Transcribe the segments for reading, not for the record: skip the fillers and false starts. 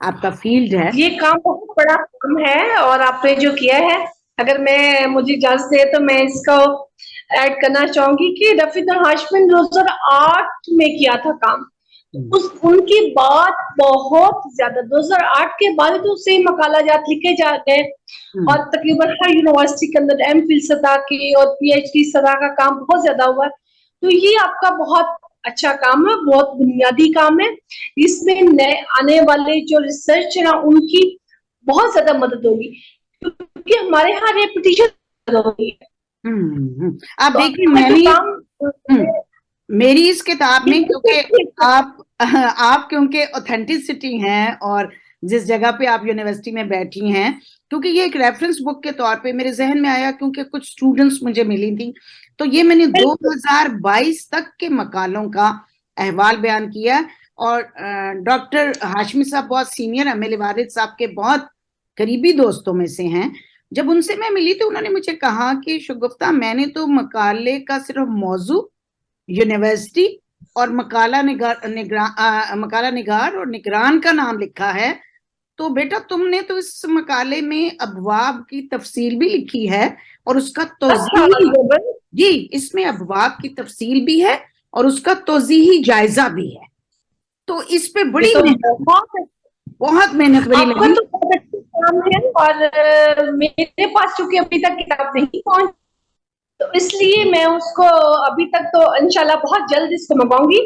آپ کا فیلڈ ہے. یہ کام بہت بڑا کام ہے اور آپ نے جو کیا ہے, اگر مجھے اجازت دے تو میں اس کو ایڈ کرنا چاہوں گی کہ رفیع ہاشمی نے 2008 میں کیا تھا کام. ان کی بات بہت زیادہ 2008 کے بعد تو اسے مقالہ جات لکھے جا گئے اور تقریباً ہر یونیورسٹی کے اندر ایم فل سطح کی اور پی ایچ ڈی سطح کا کام بہت زیادہ ہوا ہے. تو یہ آپ کا بہت اچھا کام ہے, بہت بنیادی کام ہے. اس میں نئے آنے والے جو ریسرچ ہے نا ان کی بہت زیادہ مدد ہوگی, کیونکہ ہمارے یہاں ریپوٹیشن ہوگی. آپ تو دیکھیے آپ کا میں جو بھی کام میری اس کتاب میں, کیونکہ آپ کیونکہ اوتھینٹسٹی ہیں اور جس جگہ پہ آپ یونیورسٹی میں بیٹھی ہیں, کیونکہ یہ ایک ریفرنس بک کے طور پہ میرے ذہن میں آیا, کیونکہ کچھ اسٹوڈنٹس مجھے ملی تھی, تو یہ میں نے 2022 تک کے مقالوں کا احوال بیان کیا. اور ڈاکٹر ہاشمی صاحب بہت سینئر ہیں, میرے والد صاحب کے بہت قریبی دوستوں میں سے ہیں. جب ان سے میں ملی تو انہوں نے مجھے کہا کہ شگفتہ میں نے تو مقالے کا صرف موضوع, یونیورسٹی اور مقالہ نگار اور نگران کا نام لکھا ہے, تو بیٹا تم نے تو اس مقالے میں ابواب کی تفصیل بھی لکھی ہے اور اس کا توضیحی, جی اس میں ابواب کی تفصیل بھی ہے اور اس کا توضیحی جائزہ بھی ہے. تو اس پہ بڑی بہت محنت بڑی آپ کا لگی. تو بہت اچھا کام ہے, اور میرے پاس چونکہ ابھی تک کتاب نہیں پہنچ, تو اس لیے میں اس کو ابھی تک تو انشاءاللہ بہت جلد اس کو منگواؤں گی.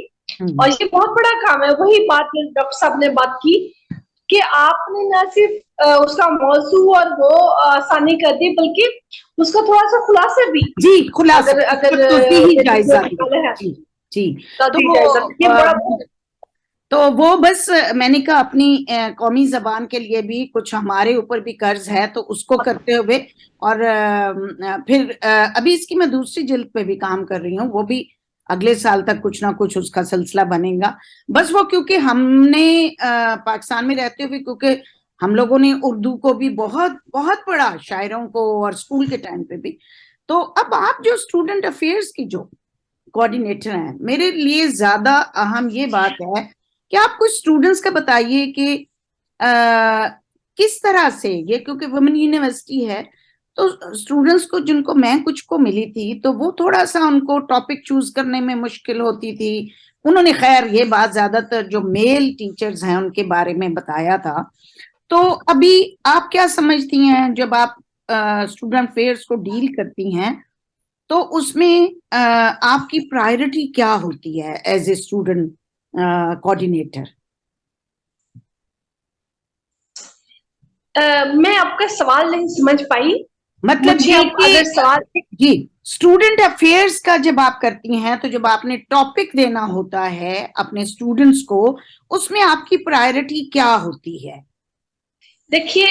اور یہ بہت بڑا کام ہے. وہی بات ڈاکٹر صاحب نے بات کی کہ آپ نے نہ صرف اس کا موضوع اور وہ آسانی کر دی, بلکہ اس کا تھوڑا سا خلاصہ بھی, جی خلاصہ اگر توضیحی جائزہ بھی, ہے جی جی. تو تو وہ بس میں نے کہا اپنی قومی زبان کے لیے بھی کچھ ہمارے اوپر بھی قرض ہے, تو اس کو کرتے ہوئے, اور پھر ابھی اس کی میں دوسری جلد پہ بھی کام کر رہی ہوں, وہ بھی اگلے سال تک کچھ نہ کچھ اس کا سلسلہ بنے گا. بس وہ کیونکہ ہم نے پاکستان میں رہتے ہوئے, کیونکہ ہم لوگوں نے اردو کو بھی بہت بہت پڑھا, شاعروں کو, اور اسکول کے ٹائم پہ بھی. تو اب آپ جو اسٹوڈنٹ افیئرس کی جو کوآرڈینیٹر ہیں, میرے لیے زیادہ اہم یہ بات ہے کہ آپ کچھ اسٹوڈنٹس کا بتائیے کہ کس طرح سے یہ, کیونکہ وومن یونیورسٹی ہے, تو اسٹوڈنٹس کو جن کو میں کچھ کو ملی تھی تو وہ تھوڑا سا ان کو ٹاپک چوز کرنے میں مشکل ہوتی تھی. انہوں نے خیر یہ بات زیادہ تر جو میل ٹیچرز ہیں ان کے بارے میں بتایا تھا. تو ابھی آپ کیا سمجھتی ہیں جب آپ اسٹوڈنٹ افیئرس کو ڈیل کرتی ہیں, تو اس میں آپ کی پرائرٹی کیا ہوتی ہے ایز اے اسٹوڈنٹ کوآرڈینیٹر؟ میں آپ کا سوال نہیں سمجھ پائی. مطلب مجھے یہ کہ اگر سوال جی اسٹوڈنٹ افیئرس کا جب آپ کرتی ہیں, تو جب آپ نے ٹاپک دینا ہوتا ہے اپنے اسٹوڈنٹس کو, اس میں آپ کی پرائرٹی کیا ہوتی ہے؟ دیکھیے,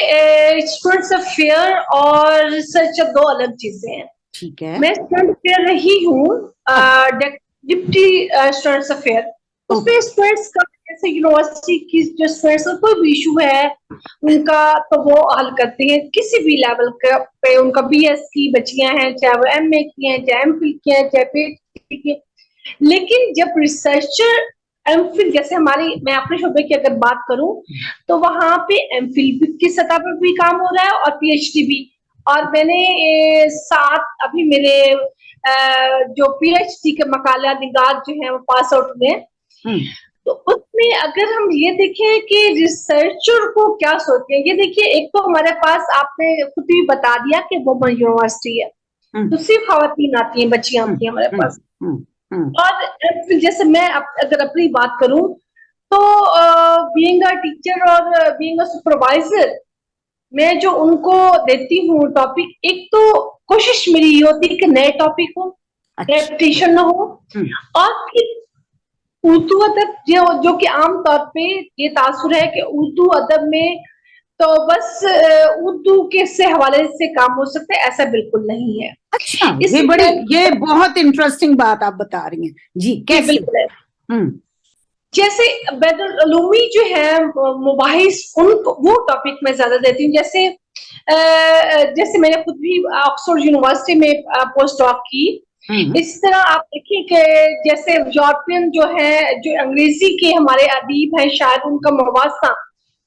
اسٹوڈنٹس افیئر اور ریسرچ دو الگ چیزیں ہیں. ٹھیک ہے, میں اسٹوڈنٹ افیئر رہی ہوں, ڈپٹی اسٹوڈنٹس افیئر. اس میں اسٹوڈنٹس کا جیسے یونیورسٹی کی جو اسٹوڈنٹس کا کوئی بھی ایشو ہے ان کا, تو وہ حل کرتے ہیں کسی بھی لیول پہ. ان کا بی ایس کی بچیاں ہیں, چاہے وہ ایم اے کی ہیں, چاہے ایم فل کی ہیں, چاہے پی ایچ ڈی کی. لیکن جب ریسرچر ایم فل, جیسے میں اپنے شعبے کی اگر بات کروں, تو وہاں پہ ایم فل کی سطح پر بھی کام ہو رہا ہے اور پی ایچ ڈی بھی. اور میں نے ابھی میرے جو پی ایچ ڈی کے مقالہ نگار جو ہیں وہ پاس آؤٹ ہوئے. تو اس میں اگر ہم یہ دیکھیں کہ ریسرچر کو کیا سوچتے ہیں, یہ دیکھیے ایک تو ہمارے پاس آپ نے خود بھی بتا دیا کہ وومن یونیورسٹی ہے, تو صرف خواتین آتی ہیں, بچیاں آتی ہیں ہمارے پاس. اور جیسے میں اگر اپنی بات کروں تو بینگ اے ٹیچر اور بینگ اے سپروائزر, میں جو ان کو دیتی ہوں ٹاپک, ایک تو کوشش میری یہ ہوتی ہے کہ نئے ٹاپک ہو, ریپٹیشن نہ ہو, اور پھر اردو ادب جو کہ عام طور پہ یہ تاثر ہے کہ اردو ادب میں تو بس اردو کے سے حوالے سے کام ہو سکتا ہے, ایسا بالکل نہیں ہے. اچھا, یہ بہت انٹرسٹنگ بات آپ بتا رہی ہیں. جی کیسے؟ بالکل. جیسے بین العلومی جو ہے مباحث, وہ ٹاپک میں زیادہ دیتی ہوں. جیسے میں نے خود بھی آکسفورڈ یونیورسٹی میں پوسٹ ڈاک کی. اس طرح آپ دیکھیں کہ جیسے یورپین جو ہے, جو انگریزی کے ہمارے ادیب ہیں شاید, ان کا موازنہ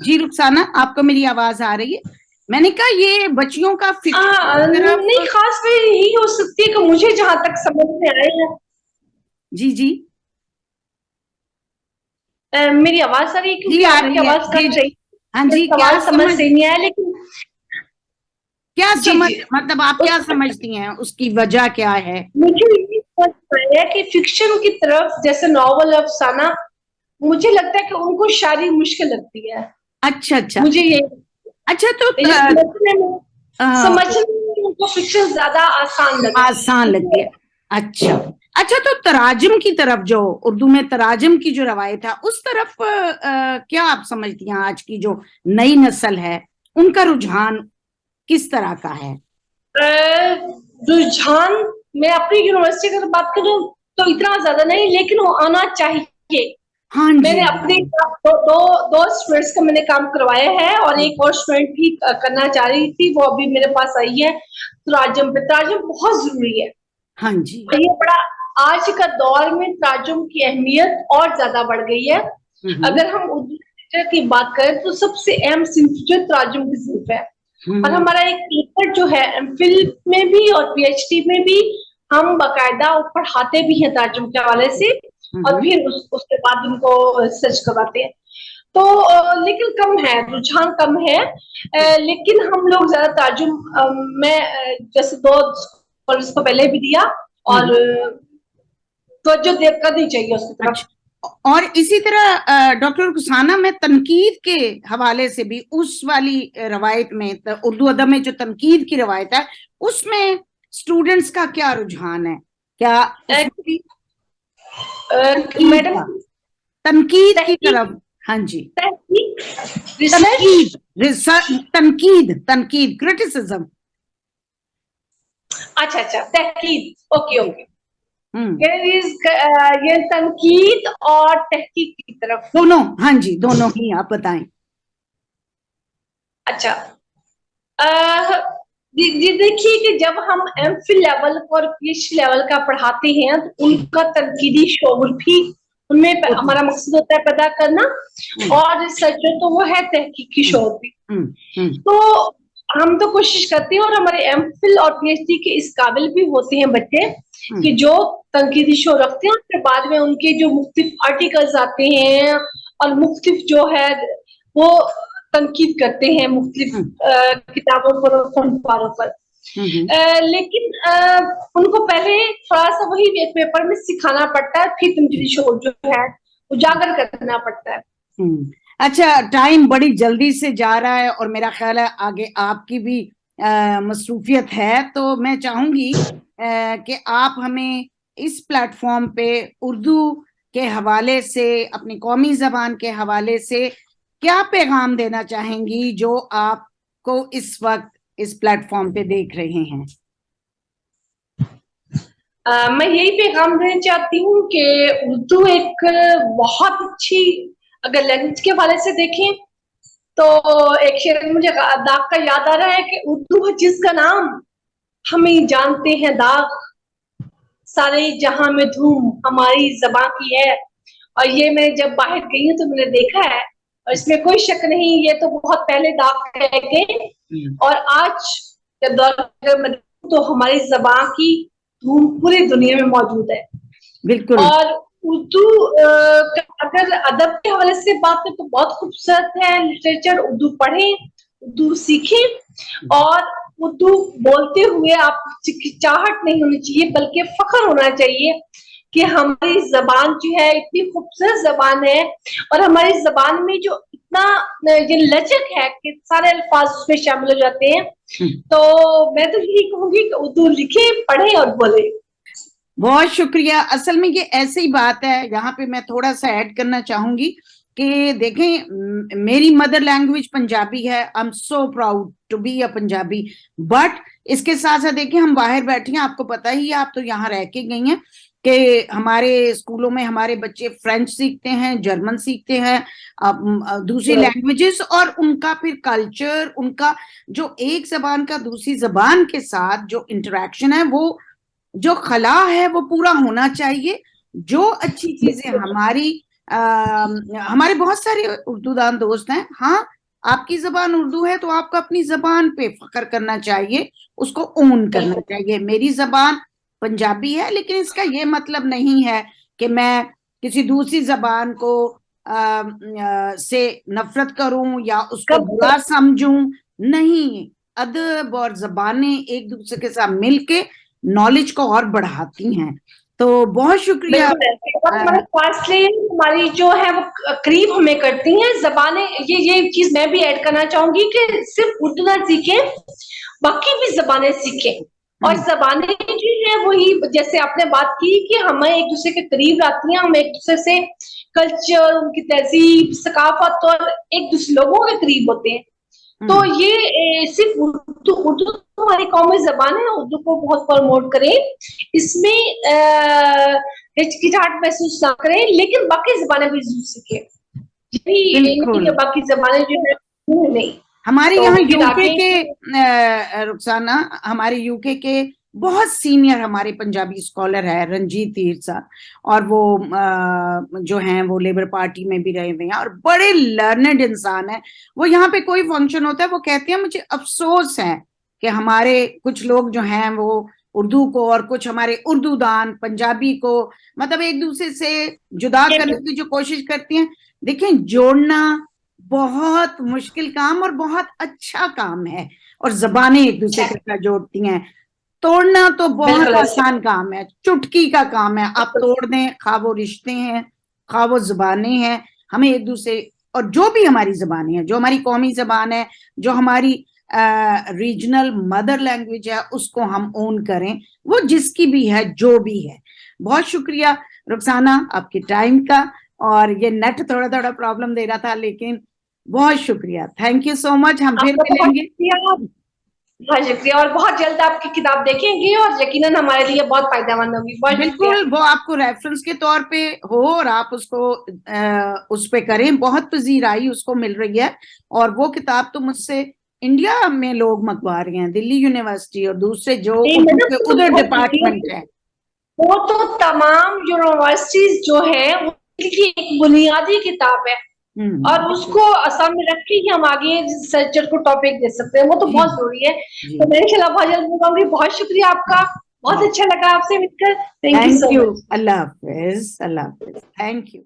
جی رخسانہ آپ کو میری آواز آ رہی ہے؟ میں نے کہا یہ بچیوں کا نہیں خاص میں یہی ہو سکتی ہے کہ مجھے جہاں تک سمجھ میں آئے گا. جی جی میری آواز آ رہی ہے جی کیونکہ آ آپ کی رہی ہے. آواز کٹ رہی. ہاں جی سوال سمجھ سے نہیں آیا لیکن کیا جی سمجھ جی مطلب آپ کیا سمجھتی ہیں اس کی وجہ کیا ہے؟ مجھے یہ سمجھ آیا کہ فکشن کی طرف جیسے ناول افسانہ مجھے لگتا ہے کہ ان کو شاعری مشکل لگتی ہے. اچھا اچھا مجھے یہ اچھا تو سمجھنے میں ان کو فکشن زیادہ آسان لگتی ہے. اچھا اچھا تو تراجم کی طرف جو اردو میں تراجم کی جو روایت ہے اس طرف کیا آپ سمجھتی ہیں آج کی جو نئی نسل ہے ان کا رجحان کس طرح کا ہے؟ رجحان میں اپنی یونیورسٹی کی بات کروں تو اتنا زیادہ نہیں لیکن وہ آنا چاہیے. ہاں میں جی نے اپنے دو اسٹوڈینٹس کا میں نے کام کروایا ہے اور ایک اور اسٹوڈینٹ بھی کرنا چاہ رہی تھی وہ ابھی میرے پاس آئی ہے. تراجم پہ تراجم بہت ضروری ہے. ہاں جی یہ بڑا آج کا دور میں تراجم کی اہمیت اور زیادہ بڑھ گئی ہے. اگر ہم اردو لٹریچر کی بات کریں تو سب سے اہم صنف جو تراجم کی صنف ہے. اور ہمارا ایک پیپر جو ہے ایم فل میں بھی اور پی ایچ ڈی میں بھی ہم باقاعدہ پڑھاتے بھی ہیں تراجم کے حوالے سے اور پھر اس کے بعد ان کو ریسرچ کرواتے ہیں. تو لیکن کم ہے رجحان کم ہے. لیکن ہم لوگ زیادہ تراجم میں جیسے دو اس کو پہلے بھی دیا اور توجہ کرنی چاہیے اس کی طرف. اچھا اور اسی طرح ڈاکٹر رخسانہ میں تنقید کے حوالے سے بھی اس والی روایت میں اردو ادب میں جو تنقید کی روایت ہے اس میں اسٹوڈنٹس کا کیا رجحان ہے؟ کیا میڈم تنقید کی طرف؟ ہاں جی ریسرچ تنقید کرٹیسزم. اچھا اچھا تحقیق اوکے اوکے ہوں یہ تنقید اور تحقیق کی طرف دونوں. ہاں جی دونوں ہی آپ بتائیں. اچھا دیکھیے کہ جب ہم ایم فل لیول اور پی ایچ لیول کا پڑھاتے ہیں تو ان کا تنقیدی شعور بھی ان میں ہمارا مقصد ہوتا ہے پیدا کرنا اور ریسرچ تو وہ ہے تحقیقی شعور بھی. تو ہم تو کوشش کرتے ہیں اور ہمارے ایم فل اور پی ایچ ڈی کے اس قابل بھی ہوتے ہیں بچے کہ جو تنقیدی شعور رکھتے ہیں اور پھر بعد میں ان کے جو مختلف آرٹیکلز آتے ہیں اور مختلف جو ہے وہ تنقید کرتے ہیں مختلف کتابوں پر اور فنکاروں پر. لیکن ان کو پہلے تھوڑا سا وہی ایک پیپر میں سکھانا پڑتا ہے پھر تنقیدی شعور جو ہے اجاگر کرنا پڑتا ہے. اچھا ٹائم بڑی جلدی سے جا رہا ہے اور میرا خیال ہے آگے آپ کی بھی مصروفیت ہے تو میں چاہوں گی کہ آپ ہمیں اس پلیٹ فارم پہ اردو کے حوالے سے اپنی قومی زبان کے حوالے سے کیا پیغام دینا چاہیں گی جو آپ کو اس وقت اس پلیٹ فارم پہ دیکھ رہے ہیں؟ میں یہی پیغام دینا چاہتی ہوں کہ اردو ایک بہت اچھی اگر لینگویج کے حوالے سے دیکھیں تو ایک شعر مجھے داغ کا یاد آ رہا ہے کہ اردو ہے جس کا نام ہمیں جانتے ہیں داغ سارے جہاں میں دھوم ہماری زبان کی ہے. اور یہ میں جب باہر گئی ہوں تو میں نے دیکھا ہے اور اس میں کوئی شک نہیں یہ تو بہت پہلے داغ رہ گئے اور آج جب دور میں تو ہماری زبان کی دھوم پوری دنیا میں موجود ہے. بالکل. اور اردو اگر ادب کے حوالے سے بات کریں تو بہت خوبصورت ہے لٹریچر. اردو پڑھیں اردو سیکھیں اور اردو بولتے ہوئے آپ چاہٹ نہیں ہونی چاہیے بلکہ فخر ہونا چاہیے کہ ہماری زبان جو ہے اتنی خوبصورت زبان ہے اور ہماری زبان میں جو اتنا یہ لچک ہے کہ سارے الفاظ اس میں شامل ہو جاتے ہیں. تو میں تو یہی کہوں گی کہ اردو لکھیں پڑھیں اور بولیں. بہت شکریہ. اصل میں یہ ایسی بات ہے یہاں پہ میں تھوڑا سا ایڈ کرنا چاہوں گی کہ دیکھیں میری مدر لینگویج پنجابی ہے. I am so proud to be a Punjabi. But اس کے ساتھ ساتھ دیکھیں ہم باہر بیٹھے ہیں آپ کو پتا ہی ہے آپ تو یہاں رہ کے گئی ہیں کہ ہمارے اسکولوں میں ہمارے بچے فرینچ سیکھتے ہیں جرمن سیکھتے ہیں دوسری لینگویجز اور ان کا پھر کلچر ان کا جو ایک زبان کا دوسری زبان کے ساتھ جو انٹریکشن ہے وہ جو خلا ہے وہ پورا ہونا چاہیے. جو اچھی چیزیں ہماری ہمارے بہت سارے اردو دان دوست ہیں. ہاں آپ کی زبان اردو ہے تو آپ کو اپنی زبان پہ فخر کرنا چاہیے, اس کو اون کرنا چاہیے. میری زبان پنجابی ہے لیکن اس کا یہ مطلب نہیں ہے کہ میں کسی دوسری زبان کو سے نفرت کروں یا اس کو برا سمجھوں. نہیں, ادب اور زبانیں ایک دوسرے کے ساتھ مل کے نالج کو اور بڑھاتی ہیں. تو بہت شکریہ. فاصلے ہماری جو ہے وہ قریب ہمیں کرتی ہیں زبانیں. یہ چیز میں بھی ایڈ کرنا چاہوں گی کہ صرف اردو نہ سیکھیں, باقی بھی زبانیں سیکھیں. اور زبانیں جو ہے وہی جیسے آپ نے بات کی کہ ہمیں ایک دوسرے کے قریب لاتی ہیں, ہم ایک دوسرے سے کلچر, ان کی تہذیب, ثقافت اور ایک دوسرے لوگوں کے قریب ہوتے ہیں. تو یہ صرف اردو ہماری قومی زبان ہے, اردو کو بہت پروموٹ کریں, اس میں ہچکچاہٹ محسوس نہ کریں, لیکن باقی زبانیں بھی ضرور سیکھیں. باقی زبانیں جو ہے نہیں. ہمارے یہاں یو کے کے رخسانہ, ہمارے یو کے بہت سینئر ہمارے پنجابی اسکالر ہے رنجیت تیر صاحب, اور وہ جو ہیں وہ لیبر پارٹی میں بھی رہے ہوئے ہیں اور بڑے لرنڈ انسان ہیں. وہ یہاں پہ کوئی فنکشن ہوتا ہے وہ کہتے ہیں مجھے افسوس ہے کہ ہمارے کچھ لوگ جو ہیں وہ اردو کو اور کچھ ہمارے اردو دان پنجابی کو مطلب ایک دوسرے سے جدا کرنے کی جو کوشش کرتی ہیں. دیکھیں, جوڑنا بہت مشکل کام اور بہت اچھا کام ہے, اور زبانیں ایک دوسرے کے ساتھ جوڑتی ہیں. توڑنا تو بہت آسان کام ہے, چٹکی کا کام ہے. آپ توڑ دیں, خواہ وہ رشتے ہیں, خواہ وہ زبانیں ہیں, ہمیں ایک دوسرے, اور جو بھی ہماری زبانیں ہیں, جو ہماری قومی زبان ہے, جو ہماری ریجنل مدر لینگویج ہے, اس کو ہم اون کریں, وہ جس کی بھی ہے, جو بھی ہے. بہت شکریہ رخسانہ آپ کے ٹائم کا, اور یہ نیٹ تھوڑا تھوڑا پرابلم دے رہا تھا, لیکن بہت شکریہ. تھینک یو سو مچ. ہم پھر ملیں گے. بہت شکریہ, اور بہت جلد آپ کی کتاب دیکھیں گے اور یقیناً ہمارے لیے بہت فائدہ مند ہوگی. بالکل, وہ آپ کو ریفرنس کے طور پہ ہو اور آپ اس کو اس پہ کریں. بہت پذیرائی اس کو مل رہی ہے, اور وہ کتاب تو مجھ سے انڈیا میں لوگ منگوا رہے ہیں, دلی یونیورسٹی اور دوسرے جو ادھر ڈپارٹمنٹ ہے. وہ تو تمام یونیورسٹیز جو ہے ان کی ایک بنیادی کتاب ہے, اور اس کو سامنے رکھ کے ہی ہم آگے ریسرچر کو ٹاپک دے سکتے ہیں. وہ تو بہت ضروری ہے. تو میں انشاءاللہ بہت جلد ملوں گی. بہت شکریہ آپ کا, بہت اچھا لگا آپ سے مل کر. Thank you. اللہ حافظ. اللہ حافظ. Thank you.